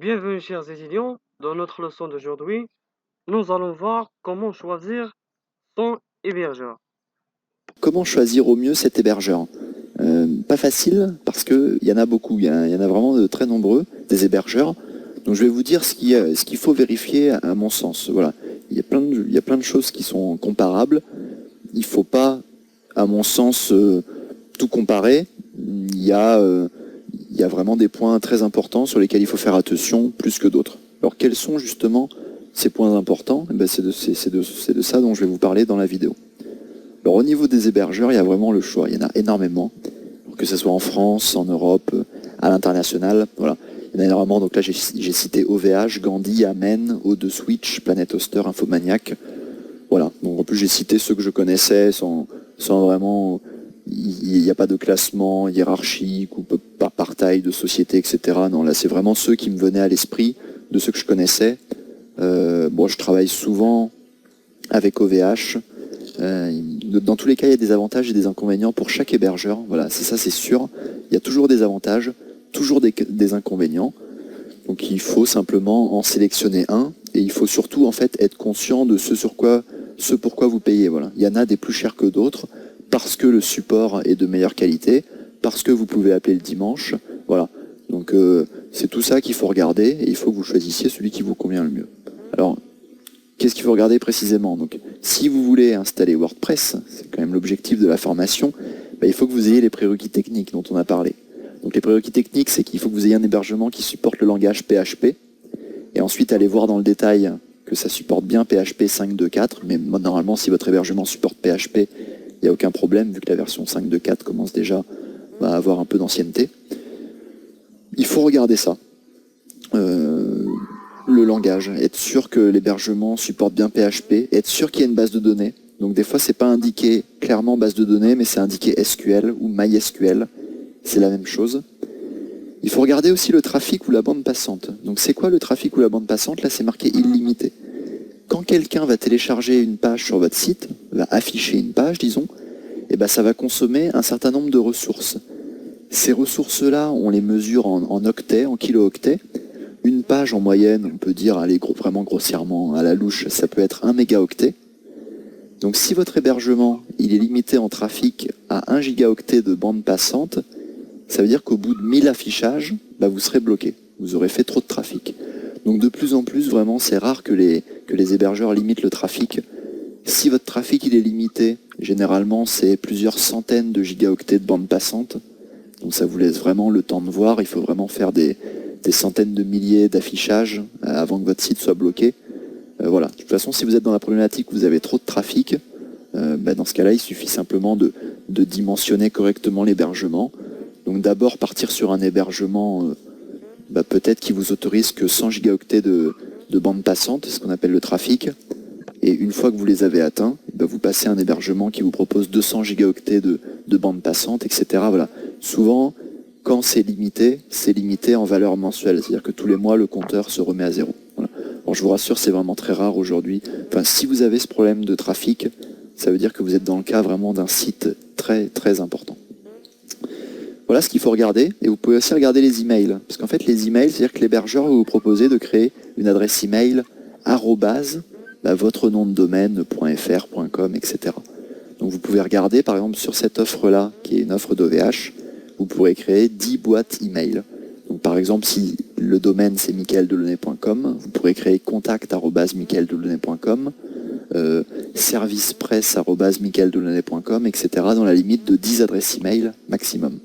Bienvenue chers étudiants, dans notre leçon d'aujourd'hui, nous allons voir comment choisir son hébergeur. Comment choisir au mieux cet hébergeur? Pas facile parce qu'il y en a beaucoup, il y en a vraiment de très nombreux, des hébergeurs. Donc je vais vous dire ce qu'il faut vérifier à mon sens. Voilà. Il y a plein de choses qui sont comparables. Il ne faut pas, à mon sens, tout comparer. Il y a vraiment des points très importants sur lesquels il faut faire attention plus que d'autres. Alors quels sont justement ces points importants? Eh ben, c'est de ça dont je vais vous parler dans la vidéo. Alors au niveau des hébergeurs, il y a vraiment le choix, il y en a énormément, que ce soit en France, en Europe, à l'international, voilà. Il y en a énormément, donc là j'ai cité OVH, Gandhi, Amen, O2 Switch, Planet Hoster, Infomaniac, voilà. Donc en plus j'ai cité ceux que je connaissais sans vraiment, il n'y a pas de classement hiérarchique ou par taille de société, etc. Non, là c'est vraiment ceux qui me venaient à l'esprit, de ceux que je connaissais. Bon, je travaille souvent avec OVH. Dans tous les cas, il y a des avantages et des inconvénients pour chaque hébergeur. Voilà, c'est sûr. Il y a toujours des avantages, toujours des inconvénients. Donc il faut simplement en sélectionner un. Et il faut surtout en fait être conscient de ce pourquoi vous payez. Voilà. Il y en a des plus chers que d'autres parce que le support est de meilleure qualité, parce que vous pouvez appeler le dimanche. Voilà. Donc c'est tout ça qu'il faut regarder et il faut que vous choisissiez celui qui vous convient le mieux. Alors, qu'est-ce qu'il faut regarder précisément? Donc, si vous voulez installer WordPress, c'est quand même l'objectif de la formation, il faut que vous ayez les prérequis techniques dont on a parlé. Donc les prérequis techniques, c'est qu'il faut que vous ayez un hébergement qui supporte le langage PHP, et ensuite aller voir dans le détail que ça supporte bien PHP 5.2.4, mais normalement si votre hébergement supporte PHP, il n'y a aucun problème, vu que la version 5.2.4 commence déjà à avoir un peu d'ancienneté. Il faut regarder ça. Le langage, être sûr que l'hébergement supporte bien PHP, être sûr qu'il y a une base de données. Donc des fois c'est pas indiqué clairement base de données, mais c'est indiqué SQL ou MySQL, c'est la même chose. Il faut regarder aussi le trafic ou la bande passante. Donc c'est quoi le trafic ou la bande passante? Là c'est marqué illimité. Quand quelqu'un va télécharger une page sur votre site, va afficher une page disons, et ben ça va consommer un certain nombre de ressources. Ces ressources-là, on les mesure en octets, en kilo-octets. Une page en moyenne, on peut dire, allez, vraiment grossièrement, à la louche, ça peut être 1 mégaoctet. Donc si votre hébergement il est limité en trafic à 1 gigaoctet de bande passante, ça veut dire qu'au bout de 1000 affichages, vous serez bloqué. Vous aurez fait trop de trafic. Donc de plus en plus, vraiment, c'est rare que les hébergeurs limitent le trafic. Si votre trafic il est limité, généralement c'est plusieurs centaines de gigaoctets de bande passante. Donc ça vous laisse vraiment le temps de voir. Il faut vraiment faire des centaines de milliers d'affichages avant que votre site soit bloqué. Voilà. De toute façon, si vous êtes dans la problématique où vous avez trop de trafic, dans ce cas-là, il suffit simplement de dimensionner correctement l'hébergement. Donc d'abord partir sur un hébergement peut-être qui vous autorise que 100 gigaoctets de bande passante, ce qu'on appelle le trafic. Et une fois que vous les avez atteints, vous passez à un hébergement qui vous propose 200 gigaoctets de bande passante, etc. Voilà. Souvent, quand c'est limité en valeur mensuelle. C'est-à-dire que tous les mois, le compteur se remet à zéro. Voilà. Bon, je vous rassure, c'est vraiment très rare aujourd'hui. Enfin, si vous avez ce problème de trafic, ça veut dire que vous êtes dans le cas vraiment d'un site très, très important. Voilà ce qu'il faut regarder. Et vous pouvez aussi regarder les emails. Parce qu'en fait, les emails, c'est-à-dire que l'hébergeur va vous proposer de créer une adresse email votre nom de domaine.fr, .com, etc. Donc vous pouvez regarder, par exemple, sur cette offre-là, qui est une offre d'OVH, vous pourrez créer 10 boîtes email. Donc par exemple, si le domaine c'est michaeldelaunay.com, vous pourrez créer contact@michaeldelaunay.com, servicepresse@michaeldelaunay.com, etc. dans la limite de 10 adresses email maximum.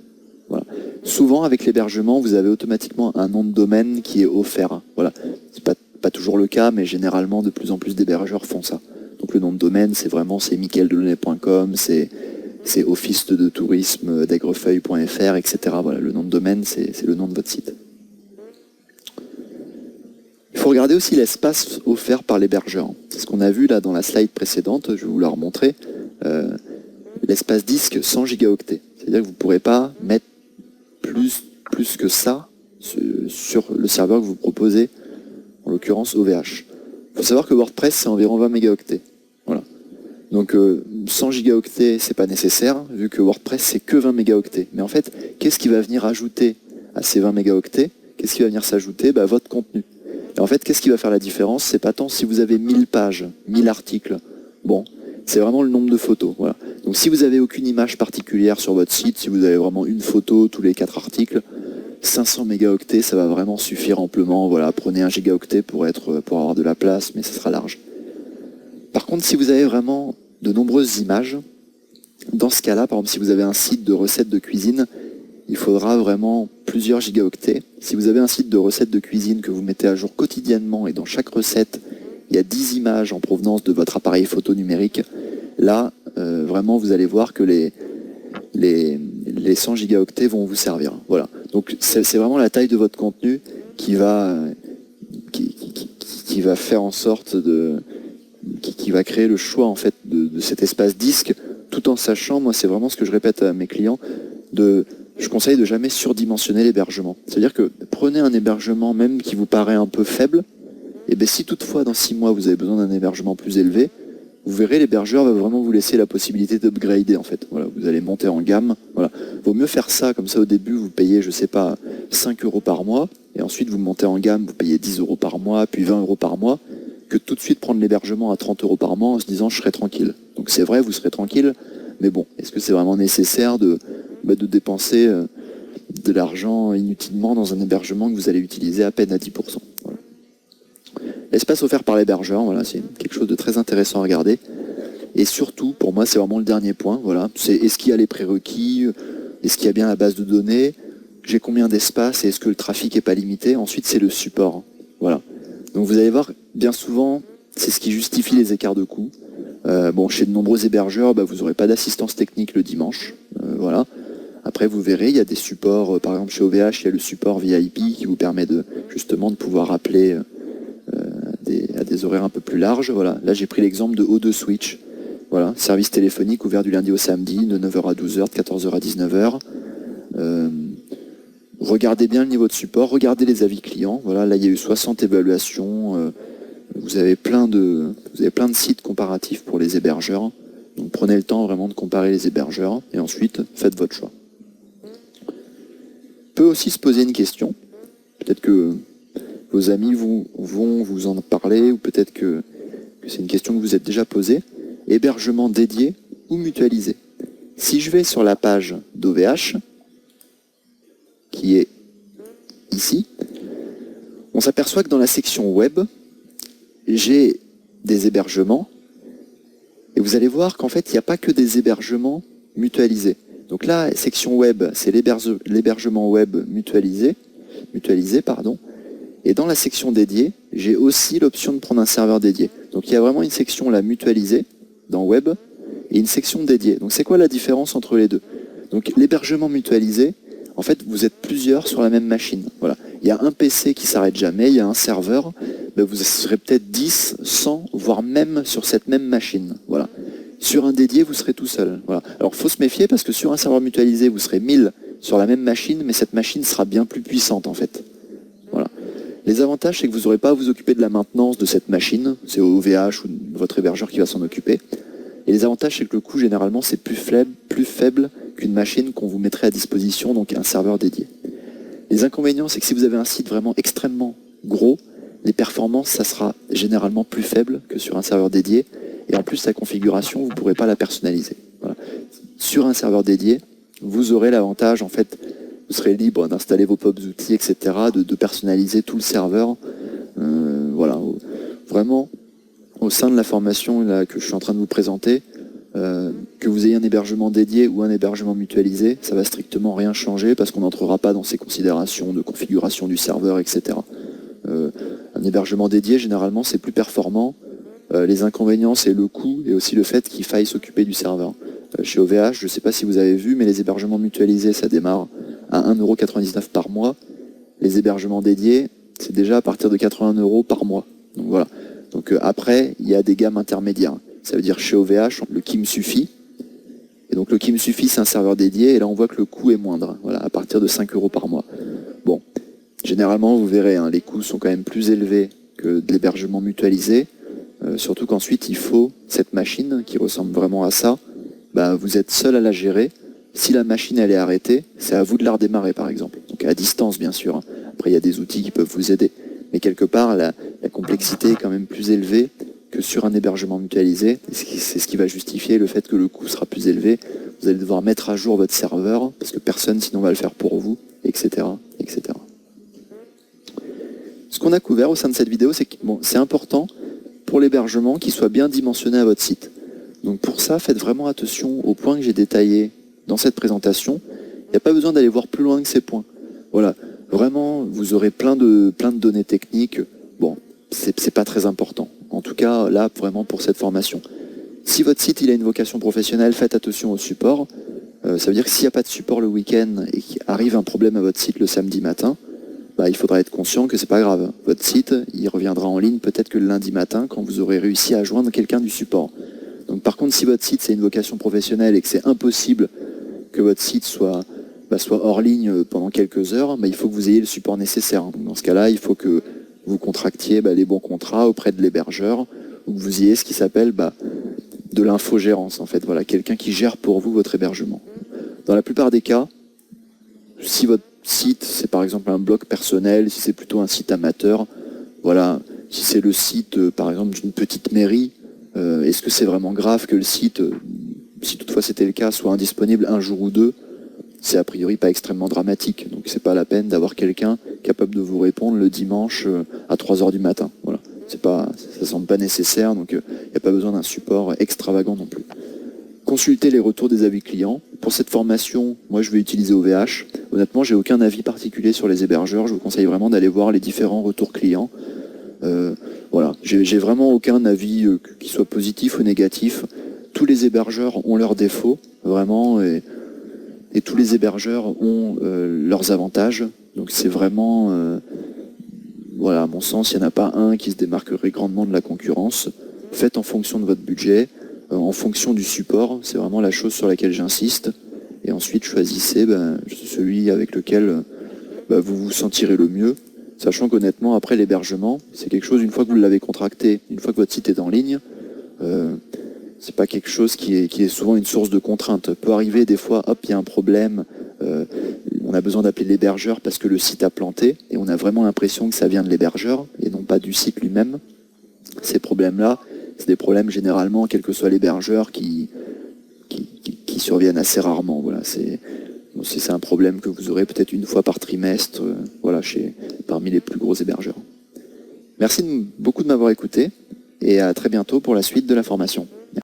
Voilà. Souvent, avec l'hébergement, vous avez automatiquement un nom de domaine qui est offert. Voilà. C'est pas toujours le cas, mais généralement, de plus en plus d'hébergeurs font ça. Donc le nom de domaine, c'est michaeldelaunay.com, c'est office de tourisme d'Aigrefeuille.fr, etc. Voilà, le nom de domaine, c'est le nom de votre site. Il faut regarder aussi l'espace offert par l'hébergeur. C'est ce qu'on a vu là dans la slide précédente, je vais vous la remontrer. L'espace disque 100 gigaoctets. C'est-à-dire que vous ne pourrez pas mettre plus que ça sur le serveur que vous proposez, en l'occurrence OVH. Il faut savoir que WordPress, c'est environ 20 mégaoctets. Voilà. Donc 100 gigaoctets, c'est pas nécessaire, vu que WordPress, c'est que 20 mégaoctets. Mais en fait, qu'est-ce qui va venir ajouter à ces 20 mégaoctets? qu'est-ce qui va venir s'ajouter? Votre contenu. Et en fait, qu'est-ce qui va faire la différence? C'est pas tant si vous avez 1000 pages, 1000 articles. Bon, c'est vraiment le nombre de photos. Voilà. Donc si vous n'avez aucune image particulière sur votre site, si vous avez vraiment une photo tous les 4 articles, 500 mégaoctets, ça va vraiment suffire amplement. Voilà, prenez 1 gigaoctet pour avoir de la place, mais ça sera large. Par contre, si vous avez vraiment de nombreuses images, dans ce cas-là, par exemple, si vous avez un site de recettes de cuisine, il faudra vraiment plusieurs gigaoctets. Si vous avez un site de recettes de cuisine que vous mettez à jour quotidiennement et dans chaque recette, il y a 10 images en provenance de votre appareil photo numérique, là, vraiment, vous allez voir que les 100 gigaoctets vont vous servir. Voilà. Donc, c'est vraiment la taille de votre contenu qui va faire en sorte qui va créer le choix en fait de cet espace disque, tout en sachant, moi c'est vraiment ce que je répète à mes clients, je conseille de jamais surdimensionner l'hébergement. C'est-à-dire que prenez un hébergement même qui vous paraît un peu faible, et bien si toutefois dans 6 mois vous avez besoin d'un hébergement plus élevé, vous verrez l'hébergeur va vraiment vous laisser la possibilité d'upgrader en fait. Voilà, vous allez monter en gamme. Voilà. Vaut mieux faire ça, comme ça au début vous payez, je sais pas, 5 € par mois, et ensuite vous montez en gamme, vous payez 10 € par mois, puis 20 € par mois, que tout de suite prendre l'hébergement à 30 € par mois en se disant je serai tranquille. Donc c'est vrai, vous serez tranquille, mais bon, est-ce que c'est vraiment nécessaire de dépenser de l'argent inutilement dans un hébergement que vous allez utiliser à peine à 10%? Voilà. L'espace offert par l'hébergeur, voilà, c'est quelque chose de très intéressant à regarder. Et surtout, pour moi, c'est vraiment le dernier point. Voilà, c'est est-ce qu'il y a les prérequis, est-ce qu'il y a bien la base de données, j'ai combien d'espace et est-ce que le trafic n'est pas limité? Ensuite, c'est le support. Voilà. Donc vous allez voir, bien souvent, c'est ce qui justifie les écarts de coûts. Bon, chez de nombreux hébergeurs, vous n'aurez pas d'assistance technique le dimanche. Voilà. Après, vous verrez, il y a des supports, par exemple chez OVH, il y a le support VIP qui vous permet justement de pouvoir appeler à des horaires un peu plus larges. Voilà. Là, j'ai pris l'exemple de O2 Switch. Voilà, service téléphonique ouvert du lundi au samedi, de 9h à 12h, de 14h à 19h. Regardez bien le niveau de support, regardez les avis clients. Voilà, là, il y a eu 60 évaluations. Vous avez plein de sites comparatifs pour les hébergeurs. Donc prenez le temps vraiment de comparer les hébergeurs et ensuite faites votre choix. Peut aussi se poser une question. Peut-être que vos amis vont vous en parler ou peut-être que c'est une question que vous êtes déjà posée. Hébergement dédié ou mutualisé? Si je vais sur la page d'OVH, qui est ici, on s'aperçoit que dans la section web, j'ai des hébergements, et vous allez voir qu'en fait, il n'y a pas que des hébergements mutualisés. Donc là, section web, c'est l'hébergement web mutualisé, et dans la section dédiée, j'ai aussi l'option de prendre un serveur dédié. Donc il y a vraiment une section là mutualisée, dans web, et une section dédiée. Donc c'est quoi la différence entre les deux? Donc l'hébergement mutualisé, en fait, vous êtes plusieurs sur la même machine. Voilà. Il y a un PC qui s'arrête jamais, il y a un serveur, vous serez peut-être 10, 100, voire même sur cette même machine. Voilà. Sur un dédié, vous serez tout seul. Voilà. Alors, il faut se méfier parce que sur un serveur mutualisé, vous serez 1000 sur la même machine, mais cette machine sera bien plus puissante, en fait. Voilà. Les avantages, c'est que vous n'aurez pas à vous occuper de la maintenance de cette machine. C'est OVH ou votre hébergeur qui va s'en occuper. Et les avantages, c'est que le coût, généralement, c'est plus faible qu'une machine qu'on vous mettrait à disposition, donc un serveur dédié. Les inconvénients, c'est que si vous avez un site vraiment extrêmement gros, les performances, ça sera généralement plus faible que sur un serveur dédié. Et en plus, la configuration, vous ne pourrez pas la personnaliser. Voilà. Sur un serveur dédié, vous aurez l'avantage, en fait, vous serez libre d'installer vos POPs outils, etc., de personnaliser tout le serveur. Voilà. Vraiment, au sein de la formation là, que je suis en train de vous présenter, que vous ayez un hébergement dédié ou un hébergement mutualisé, ça va strictement rien changer parce qu'on n'entrera pas dans ces considérations de configuration du serveur, etc. Un hébergement dédié, généralement, c'est plus performant. Les inconvénients, c'est le coût et aussi le fait qu'il faille s'occuper du serveur. Chez OVH, je ne sais pas si vous avez vu, mais les hébergements mutualisés, ça démarre à 1,99 € par mois. Les hébergements dédiés, c'est déjà à partir de 80 € par mois. Donc voilà. Donc après, il y a des gammes intermédiaires. Ça veut dire chez OVH, le qui me suffit. Et donc le qui me suffit, c'est un serveur dédié. Et là, on voit que le coût est moindre. Voilà, à partir de 5 € par mois. Bon, généralement, vous verrez, les coûts sont quand même plus élevés que de l'hébergement mutualisé. Surtout qu'ensuite, il faut cette machine qui ressemble vraiment à ça. Vous êtes seul à la gérer. Si la machine elle est arrêtée, c'est à vous de la redémarrer, par exemple. Donc à distance, bien sûr. Après, Après, il y a des outils qui peuvent vous aider. Mais quelque part, la complexité est quand même plus élevée que sur un hébergement mutualisé. C'est ce qui va justifier le fait que le coût sera plus élevé. Vous allez devoir mettre à jour votre serveur, parce que personne sinon va le faire pour vous, etc. etc. Ce qu'on a couvert au sein de cette vidéo, c'est que c'est important pour l'hébergement qu'il soit bien dimensionné à votre site. Donc pour ça, faites vraiment attention aux points que j'ai détaillés dans cette présentation. Il n'y a pas besoin d'aller voir plus loin que ces points. Voilà, vraiment, vous aurez plein de données techniques. Bon, c'est pas très important. En tout cas, là, vraiment pour cette formation. Si votre site il a une vocation professionnelle, faites attention au support. Ça veut dire que s'il n'y a pas de support le week-end et qu'il arrive un problème à votre site le samedi matin, il faudra être conscient que c'est pas grave. Votre site, il reviendra en ligne peut-être que le lundi matin quand vous aurez réussi à joindre quelqu'un du support. Donc par contre, si votre site c'est une vocation professionnelle et que c'est impossible que votre site soit hors ligne pendant quelques heures, il faut que vous ayez le support nécessaire. Donc dans ce cas-là, il faut que vous contractiez les bons contrats auprès de l'hébergeur ou que vous ayez ce qui s'appelle de l'infogérance en fait. Voilà, quelqu'un qui gère pour vous votre hébergement. Dans la plupart des cas, si votre site c'est par exemple un blog personnel, si c'est plutôt un site amateur, voilà, si c'est le site par exemple d'une petite mairie, est-ce que c'est vraiment grave que le site, si toutefois c'était le cas, soit indisponible un jour ou deux? C'est a priori pas extrêmement dramatique, donc c'est pas la peine d'avoir quelqu'un capable de vous répondre le dimanche à 3h du matin. Voilà, ça semble pas nécessaire, donc il n'y a pas besoin d'un support extravagant non plus. Consultez les retours des avis clients. Pour cette formation, moi je vais utiliser OVH. Honnêtement, j'ai aucun avis particulier sur les hébergeurs. Je vous conseille vraiment d'aller voir les différents retours clients. Voilà, j'ai vraiment aucun avis qui soit positif ou négatif. Tous les hébergeurs ont leurs défauts, vraiment, et tous les hébergeurs ont leurs avantages. Donc c'est vraiment, voilà, à mon sens, il n'y en a pas un qui se démarquerait grandement de la concurrence. Faites en fonction de votre budget. En fonction du support, c'est vraiment la chose sur laquelle j'insiste. Et ensuite, choisissez celui avec lequel vous vous sentirez le mieux. Sachant qu'honnêtement, après l'hébergement, c'est quelque chose, une fois que vous l'avez contracté, une fois que votre site est en ligne, c'est pas quelque chose qui est souvent une source de contrainte. Peut arriver des fois, hop, il y a un problème, on a besoin d'appeler l'hébergeur parce que le site a planté, et on a vraiment l'impression que ça vient de l'hébergeur, et non pas du site lui-même. Ces problèmes-là, c'est des problèmes généralement, quel que soit l'hébergeur, qui surviennent assez rarement. Voilà, c'est un problème que vous aurez peut-être une fois par trimestre, voilà, parmi les plus gros hébergeurs. Merci beaucoup de m'avoir écouté, et à très bientôt pour la suite de la formation.